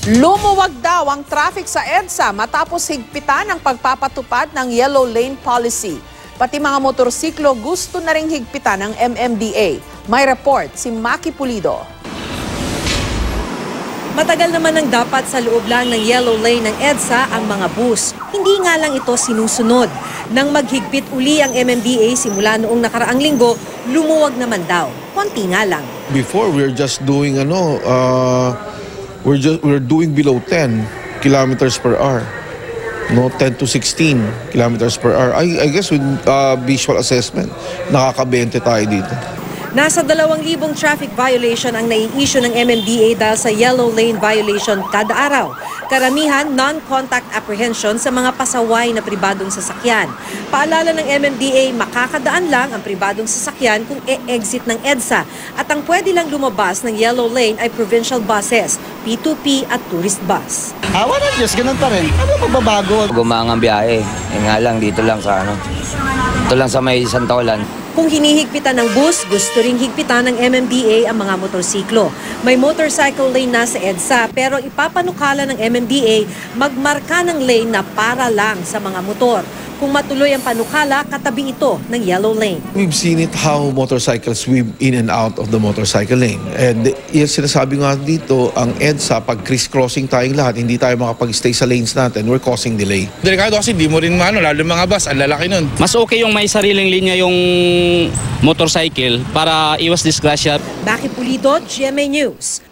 Lumuwag daw ang traffic sa EDSA matapos higpitan ang pagpapatupad ng Yellow Lane Policy. Pati mga motorsiklo gusto na ring higpitan ng MMDA. May report si Maki Pulido. Matagal naman ang dapat sa loob lang ng Yellow Lane ng EDSA ang mga bus. Hindi nga lang ito sinusunod. Nang maghigpit uli ang MMDA simula noong nakaraang linggo, lumuwag naman daw. Konti nga lang. Before we're just doing we're doing below 10 kilometers per hour. No, 10 to 16 kilometers per hour. I guess with visual assessment, nakaka-20 tayo dito. Nasa 2,000 traffic violation ang nai-issue ng MMDA dahil sa Yellow Lane violation kada araw. Karamihan, non-contact apprehension sa mga pasaway na pribadong sasakyan. Paalala ng MMDA, makakadaan lang ang pribadong sasakyan kung e-exit ng EDSA. At ang pwede lang lumabas ng Yellow Lane ay provincial buses, P2P at tourist bus. Wala Diyos, ganun pa rin. Ano magbabago? Gumaang ang biyahe. Nga lang, dito lang sa Ito lang sa may Santolan. Kung hinihigpitan ng bus, gusto ring higpitan ng MMDA ang mga motorsiklo. May motorcycle lane na sa EDSA pero ipapanukala ng MMDA magmarka ng lane na para lang sa mga motor. Kung matuloy ang panukala, katabi ito ng Yellow Lane. We've seen it how motorcycles weave in and out of the motorcycle lane. And yung sinasabi nga dito, ang EDSA, pag criss-crossing tayong lahat, hindi tayo makapag-stay sa lanes natin, we're causing delay. Delikado kasi di mo rin lalo mga bus, ang lalaki nun. Mas okay yung may sariling linya yung motorcycle para iwas disgrasya. Maki Pulido, GMA News.